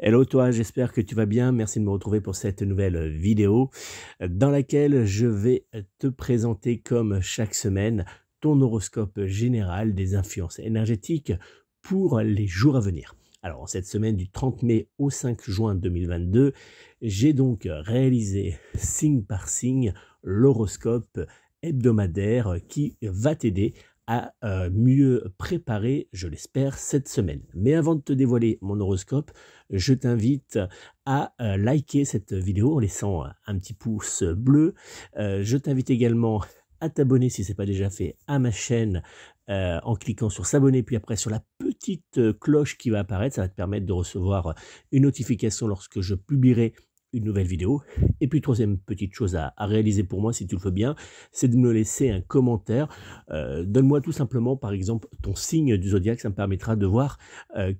Hello toi, j'espère que tu vas bien. Merci de me retrouver pour cette nouvelle vidéo dans laquelle je vais te présenter comme chaque semaine ton horoscope général des influences énergétiques pour les jours à venir. Alors en cette semaine du 30 mai au 5 juin 2022, j'ai donc réalisé signe par signe l'horoscope hebdomadaire qui va t'aider à mieux préparer, je l'espère, cette semaine. Mais avant de te dévoiler mon horoscope, je t'invite à liker cette vidéo en laissant un petit pouce bleu. Je t'invite également à t'abonner si ce n'est pas déjà fait à ma chaîne en cliquant sur s'abonner, puis après sur la petite cloche qui va apparaître. Ça va te permettre de recevoir une notification lorsque je publierai une nouvelle vidéo. Et puis troisième petite chose à réaliser pour moi, si tu le veux bien, c'est de me laisser un commentaire. Donne-moi tout simplement, par exemple, ton signe du zodiaque. Ça me permettra de voir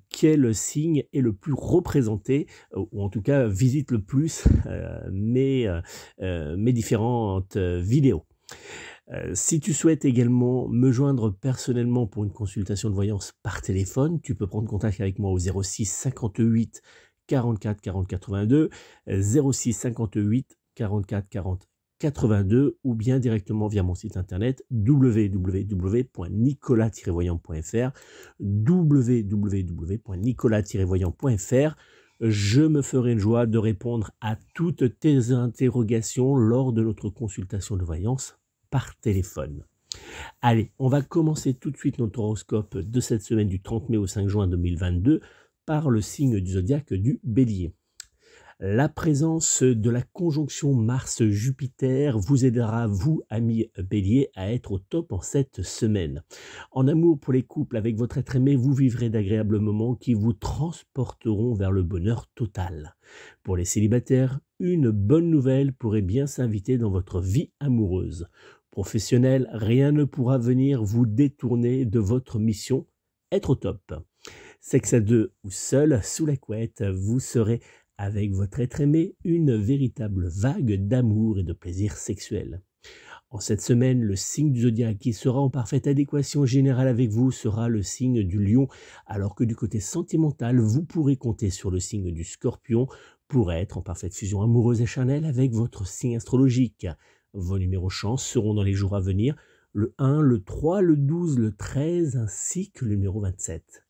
quel signe est le plus représenté, ou en tout cas visite le plus mes différentes vidéos. Si tu souhaites également me joindre personnellement pour une consultation de voyance par téléphone, tu peux prendre contact avec moi au 06 58 44 40 82, 06 58 44 40 82 ou bien directement via mon site internet www.nicolas-voyant.fr www.nicolas-voyant.fr. Je me ferai une joie de répondre à toutes tes interrogations lors de notre consultation de voyance par téléphone. Allez, on va commencer tout de suite notre horoscope de cette semaine du 30 mai au 5 juin 2022 par le signe du zodiaque du Bélier. La présence de la conjonction Mars-Jupiter vous aidera, vous, amis Bélier, à être au top en cette semaine. En amour pour les couples avec votre être aimé, vous vivrez d'agréables moments qui vous transporteront vers le bonheur total. Pour les célibataires, une bonne nouvelle pourrait bien s'inviter dans votre vie amoureuse. Professionnel, rien ne pourra venir vous détourner de votre mission, être au top. Sexe à deux ou seul, sous la couette, vous serez avec votre être aimé une véritable vague d'amour et de plaisir sexuel. En cette semaine, le signe du zodiaque qui sera en parfaite adéquation générale avec vous sera le signe du lion, alors que du côté sentimental, vous pourrez compter sur le signe du scorpion pour être en parfaite fusion amoureuse et charnelle avec votre signe astrologique. Vos numéros chance seront dans les jours à venir le 1, le 3, le 12, le 13 ainsi que le numéro 27.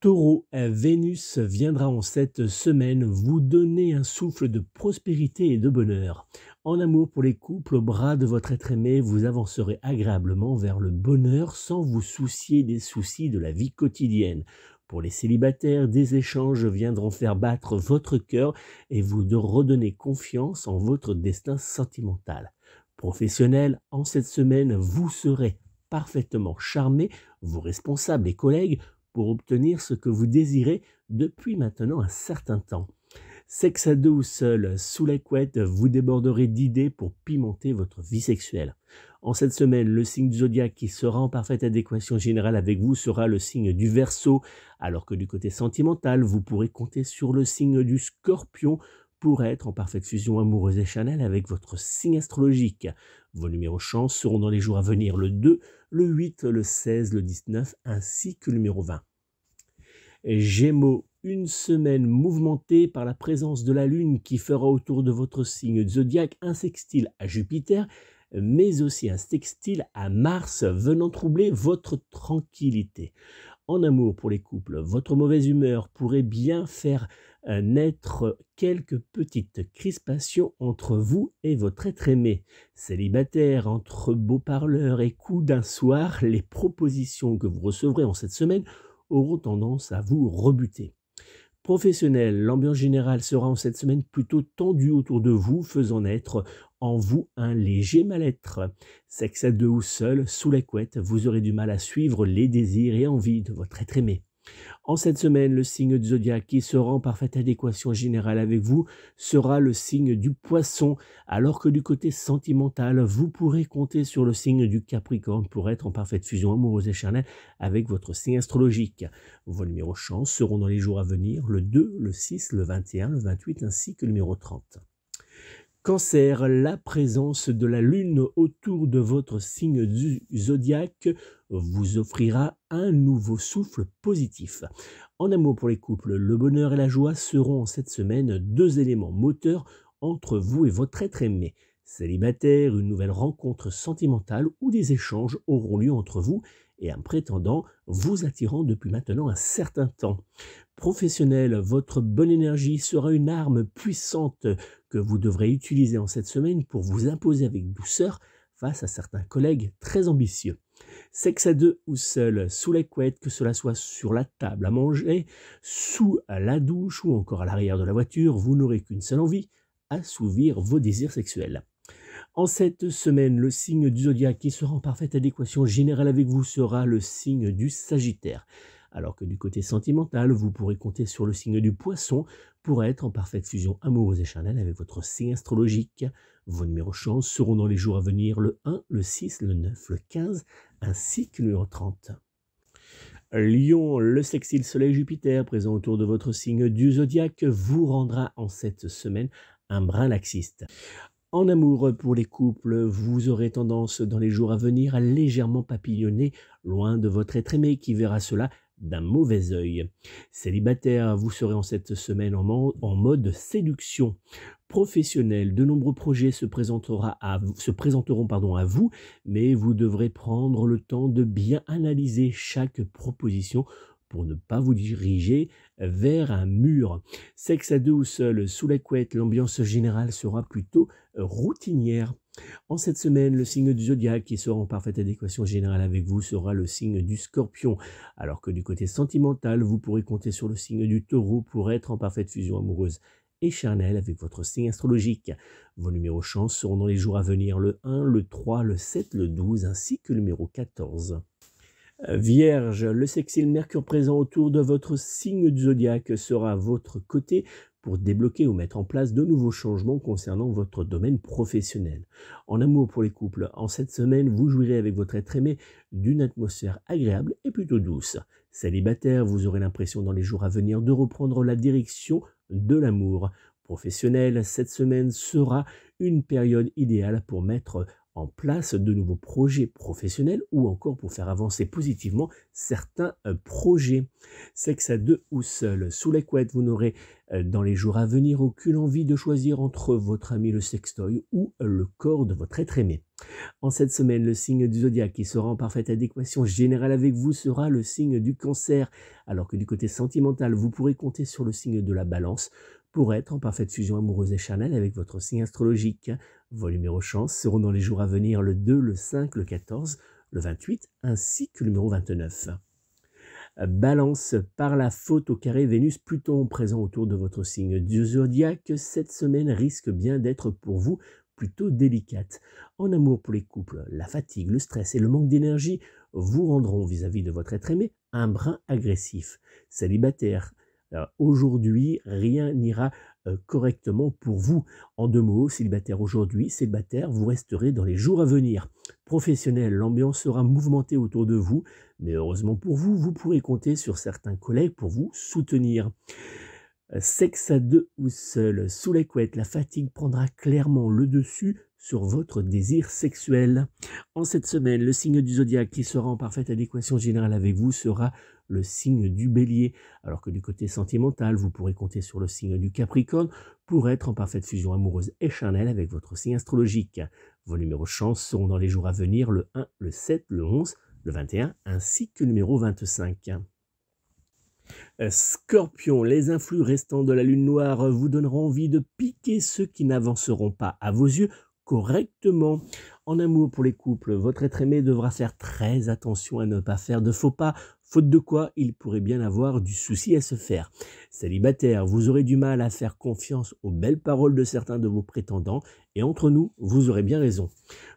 Taureau, Vénus viendra en cette semaine vous donner un souffle de prospérité et de bonheur. En amour pour les couples, au bras de votre être aimé, vous avancerez agréablement vers le bonheur sans vous soucier des soucis de la vie quotidienne. Pour les célibataires, des échanges viendront faire battre votre cœur et vous redonner confiance en votre destin sentimental. Professionnel, en cette semaine, vous serez parfaitement charmé, vos responsables et collègues, pour obtenir ce que vous désirez depuis maintenant un certain temps. Sexe à deux ou seul, sous la couette, vous déborderez d'idées pour pimenter votre vie sexuelle. En cette semaine, le signe du zodiaque qui sera en parfaite adéquation générale avec vous sera le signe du Verseau, alors que du côté sentimental, vous pourrez compter sur le signe du Scorpion pour être en parfaite fusion amoureuse et charnelle avec votre signe astrologique. Vos numéros chance seront dans les jours à venir le 2, le 8, le 16, le 19 ainsi que le numéro 20. Gémeaux, une semaine mouvementée par la présence de la Lune qui fera autour de votre signe zodiaque un sextile à Jupiter, mais aussi un sextile à Mars venant troubler votre tranquillité. En amour pour les couples, votre mauvaise humeur pourrait bien faire naître quelques petites crispations entre vous et votre être aimé. Célibataire, entre beaux parleurs et coups d'un soir, les propositions que vous recevrez en cette semaine auront tendance à vous rebuter. Professionnel, l'ambiance générale sera en cette semaine plutôt tendue autour de vous, faisant naître en vous un léger mal-être. Sexe à deux ou seul, sous la couette, vous aurez du mal à suivre les désirs et envies de votre être aimé. En cette semaine, le signe du zodiaque qui sera en parfaite adéquation générale avec vous sera le signe du Poisson, alors que du côté sentimental, vous pourrez compter sur le signe du Capricorne pour être en parfaite fusion amoureuse et charnelle avec votre signe astrologique. Vos numéros chance seront dans les jours à venir le 2, le 6, le 21, le 28 ainsi que le numéro 30. Cancer, la présence de la Lune autour de votre signe du zodiaque vous offrira un nouveau souffle positif. En amour pour les couples, le bonheur et la joie seront en cette semaine deux éléments moteurs entre vous et votre être aimé. Célibataire, une nouvelle rencontre sentimentale ou des échanges auront lieu entre vous et un prétendant vous attirant depuis maintenant un certain temps. Professionnel, votre bonne énergie sera une arme puissante que vous devrez utiliser en cette semaine pour vous imposer avec douceur face à certains collègues très ambitieux. Sexe à deux ou seul, sous la couette, que cela soit sur la table à manger, sous la douche ou encore à l'arrière de la voiture, vous n'aurez qu'une seule envie, assouvir vos désirs sexuels. En cette semaine, le signe du zodiaque qui sera en parfaite adéquation générale avec vous sera le signe du Sagittaire. Alors que du côté sentimental, vous pourrez compter sur le signe du Poisson pour être en parfaite fusion amoureuse et charnelle avec votre signe astrologique. Vos numéros chance seront dans les jours à venir le 1, le 6, le 9, le 15 ainsi que le numéro 30. Lion, le sextile Soleil-Jupiter présent autour de votre signe du zodiaque vous rendra en cette semaine un brin laxiste. En amour pour les couples, vous aurez tendance dans les jours à venir à légèrement papillonner loin de votre être aimé qui verra cela d'un mauvais œil. Célibataire, vous serez en cette semaine en mode séduction. Professionnel, de nombreux projets se présenteront à vous, mais vous devrez prendre le temps de bien analyser chaque proposition pour ne pas vous diriger vers un mur. Sexe à deux ou seul, sous la couette, l'ambiance générale sera plutôt routinière. En cette semaine, le signe du zodiaque qui sera en parfaite adéquation générale avec vous sera le signe du Scorpion, alors que du côté sentimental, vous pourrez compter sur le signe du Taureau pour être en parfaite fusion amoureuse et charnelle avec votre signe astrologique. Vos numéros chance seront dans les jours à venir le 1, le 3, le 7, le 12 ainsi que le numéro 14. Vierge, le sextile Mercure présent autour de votre signe du zodiaque sera à votre côté pour débloquer ou mettre en place de nouveaux changements concernant votre domaine professionnel. En amour pour les couples, en cette semaine, vous jouirez avec votre être aimé d'une atmosphère agréable et plutôt douce. Célibataire, vous aurez l'impression dans les jours à venir de reprendre la direction de l'amour. Professionnel, cette semaine sera une période idéale pour mettre en place de nouveaux projets professionnels ou encore pour faire avancer positivement certains projets. Sexe à deux ou seul, sous la couette, vous n'aurez dans les jours à venir aucune envie de choisir entre votre ami le sextoy ou le corps de votre être aimé. En cette semaine, le signe du zodiaque qui sera en parfaite adéquation générale avec vous sera le signe du Cancer, alors que du côté sentimental, vous pourrez compter sur le signe de la Balance pour être en parfaite fusion amoureuse et charnelle avec votre signe astrologique. Vos numéros chance seront dans les jours à venir le 2, le 5, le 14, le 28 ainsi que le numéro 29. Balance, par la faute au carré Vénus-Pluton présent autour de votre signe du zodiaque, cette semaine risque bien d'être pour vous plutôt délicate. En amour pour les couples, la fatigue, le stress et le manque d'énergie vous rendront vis-à-vis de votre être aimé un brin agressif. Célibataire, aujourd'hui, rien n'ira correctement pour vous. En deux mots, célibataire aujourd'hui, célibataire, vous resterez dans les jours à venir. Professionnel, l'ambiance sera mouvementée autour de vous, mais heureusement pour vous, vous pourrez compter sur certains collègues pour vous soutenir. Sexe à deux ou seul, sous les couettes, la fatigue prendra clairement le dessus sur votre désir sexuel. En cette semaine, le signe du zodiaque qui sera en parfaite adéquation générale avec vous sera le signe du Bélier, alors que du côté sentimental, vous pourrez compter sur le signe du Capricorne pour être en parfaite fusion amoureuse et charnelle avec votre signe astrologique. Vos numéros chance seront dans les jours à venir le 1, le 7, le 11, le 21 ainsi que le numéro 25. Scorpion, les influx restants de la lune noire vous donneront envie de piquer ceux qui n'avanceront pas à vos yeux correctement. En amour pour les couples, votre être aimé devra faire très attention à ne pas faire de faux pas, faute de quoi il pourrait bien avoir du souci à se faire. Célibataire, vous aurez du mal à faire confiance aux belles paroles de certains de vos prétendants et entre nous, vous aurez bien raison.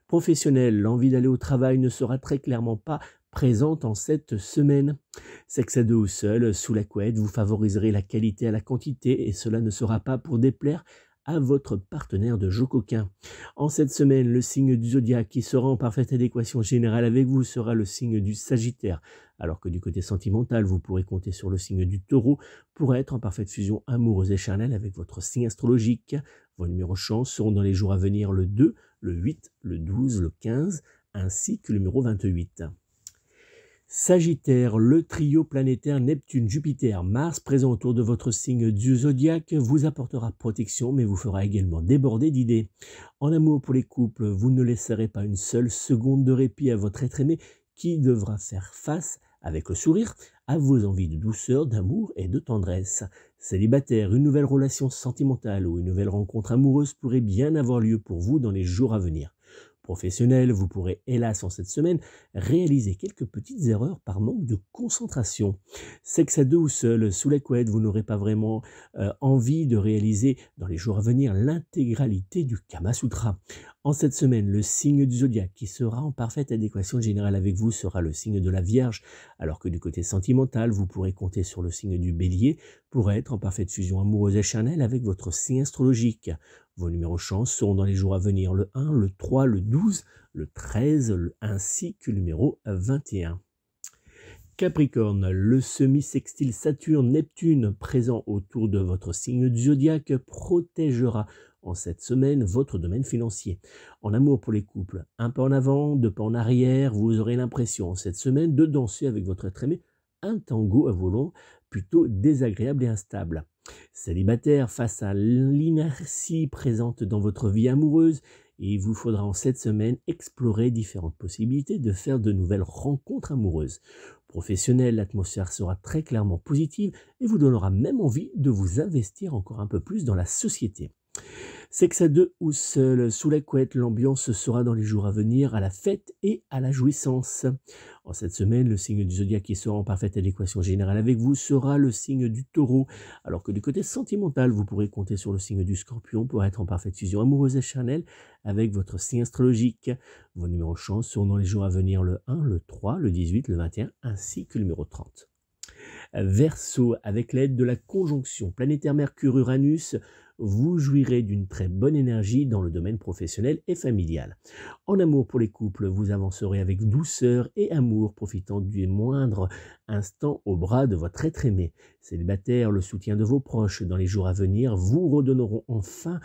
Professionnel, l'envie d'aller au travail ne sera très clairement pas présente en cette semaine. Sexe à deux ou seul, sous la couette, vous favoriserez la qualité à la quantité et cela ne sera pas pour déplaire à votre partenaire de jeu coquin. En cette semaine, le signe du zodiaque qui sera en parfaite adéquation générale avec vous sera le signe du Sagittaire, alors que du côté sentimental, vous pourrez compter sur le signe du Taureau pour être en parfaite fusion amoureuse et charnelle avec votre signe astrologique. Vos numéros chance seront dans les jours à venir le 2, le 8, le 12, le 15, ainsi que le numéro 28. Sagittaire, le trio planétaire Neptune-Jupiter-Mars présent autour de votre signe du zodiaque vous apportera protection mais vous fera également déborder d'idées. En amour pour les couples, vous ne laisserez pas une seule seconde de répit à votre être aimé qui devra faire face avec le sourire à vos envies de douceur, d'amour et de tendresse. Célibataire, une nouvelle relation sentimentale ou une nouvelle rencontre amoureuse pourrait bien avoir lieu pour vous dans les jours à venir. Professionnel, vous pourrez hélas en cette semaine réaliser quelques petites erreurs par manque de concentration. Sexe à deux ou seul, sous la couette, vous n'aurez pas vraiment envie de réaliser dans les jours à venir l'intégralité du Kama Sutra. En cette semaine, le signe du zodiaque qui sera en parfaite adéquation générale avec vous sera le signe de la Vierge, alors que du côté sentimental, vous pourrez compter sur le signe du Bélier pour être en parfaite fusion amoureuse et charnelle avec votre signe astrologique. Vos numéros chance seront dans les jours à venir le 1, le 3, le 12, le 13, ainsi que le numéro 21. Capricorne, le semi-sextile Saturne-Neptune présent autour de votre signe du zodiaque protégera en cette semaine votre domaine financier. En amour pour les couples, un pas en avant, deux pas en arrière, vous aurez l'impression en cette semaine de danser avec votre être aimé un tango à volant plutôt désagréable et instable. Célibataire, face à l'inertie présente dans votre vie amoureuse, il vous faudra en cette semaine explorer différentes possibilités de faire de nouvelles rencontres amoureuses. Professionnel, l'atmosphère sera très clairement positive et vous donnera même envie de vous investir encore un peu plus dans la société. Sexe à deux ou seul, sous la couette, l'ambiance sera dans les jours à venir à la fête et à la jouissance. En cette semaine, le signe du zodiaque qui sera en parfaite adéquation générale avec vous sera le signe du Taureau, alors que du côté sentimental, vous pourrez compter sur le signe du Scorpion pour être en parfaite fusion amoureuse et charnelle avec votre signe astrologique. Vos numéros chance seront dans les jours à venir le 1, le 3, le 18, le 21 ainsi que le numéro 30. Verseau, avec l'aide de la conjonction planétaire Mercure-Uranus, vous jouirez d'une très bonne énergie dans le domaine professionnel et familial. En amour pour les couples, vous avancerez avec douceur et amour, profitant du moindre instant au bras de votre être aimé. Célibataire, le soutien de vos proches dans les jours à venir vous redonneront enfin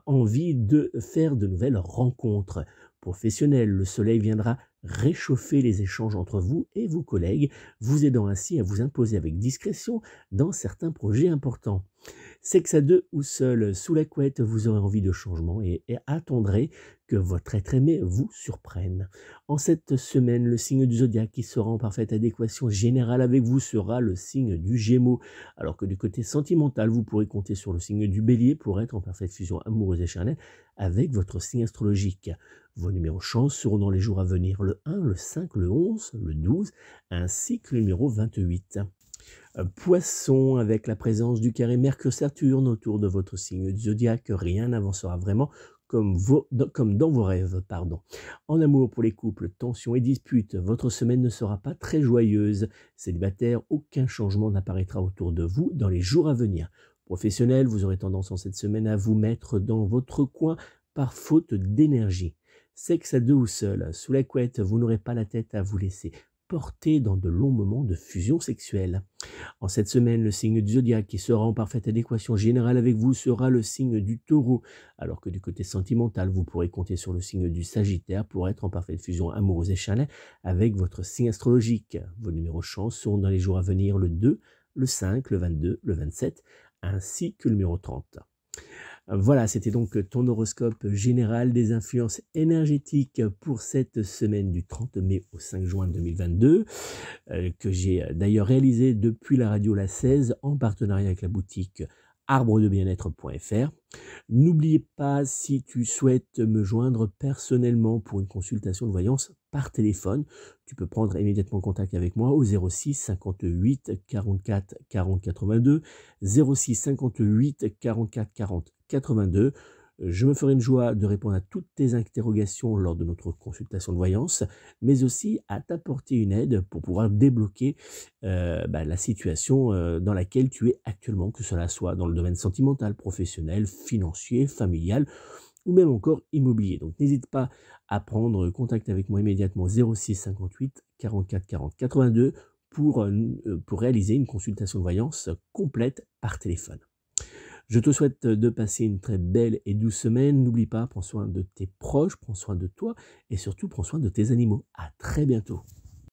envie de faire de nouvelles rencontres. Professionnel, le soleil viendra réchauffer les échanges entre vous et vos collègues, vous aidant ainsi à vous imposer avec discrétion dans certains projets importants. Sexe à deux ou seul, sous la couette, vous aurez envie de changement et attendrez que votre être aimé vous surprenne. En cette semaine, le signe du zodiaque qui sera en parfaite adéquation générale avec vous sera le signe du Gémeaux, alors que du côté sentimental, vous pourrez compter sur le signe du Bélier pour être en parfaite fusion amoureuse et charnelle avec votre signe astrologique. Vos numéros chance seront dans les jours à venir le 1, le 5, le 11, le 12, ainsi que le numéro 28. Poisson, avec la présence du carré Mercure-Saturne autour de votre signe du zodiaque, rien n'avancera vraiment comme dans vos rêves. En amour pour les couples, tensions et disputes, votre semaine ne sera pas très joyeuse. Célibataire, aucun changement n'apparaîtra autour de vous dans les jours à venir. Professionnel, vous aurez tendance en cette semaine à vous mettre dans votre coin par faute d'énergie. Sexe à deux ou seul, sous la couette, vous n'aurez pas la tête à vous laisser porter dans de longs moments de fusion sexuelle. En cette semaine, le signe du zodiaque qui sera en parfaite adéquation générale avec vous sera le signe du Taureau, alors que du côté sentimental, vous pourrez compter sur le signe du Sagittaire pour être en parfaite fusion amoureuse et charnelle avec votre signe astrologique. Vos numéros chance seront dans les jours à venir le 2, le 5, le 22, le 27, ainsi que le numéro 30. Voilà, c'était donc ton horoscope général des influences énergétiques pour cette semaine du 30 mai au 5 juin 2022, que j'ai d'ailleurs réalisé depuis la radio La 16 en partenariat avec la boutique arbredebienetre.fr. N'oubliez pas, si tu souhaites me joindre personnellement pour une consultation de voyance par téléphone, tu peux prendre immédiatement contact avec moi au 06 58 44 40 82, 06 58 44 40 82. Je me ferai une joie de répondre à toutes tes interrogations lors de notre consultation de voyance, mais aussi à t'apporter une aide pour pouvoir débloquer la situation dans laquelle tu es actuellement, que cela soit dans le domaine sentimental, professionnel, financier, familial ou même encore immobilier. Donc n'hésite pas à prendre contact avec moi immédiatement 06 58 44 40 82 pour réaliser une consultation de voyance complète par téléphone. Je te souhaite de passer une très belle et douce semaine. N'oublie pas, prends soin de tes proches, prends soin de toi et surtout prends soin de tes animaux. À très bientôt.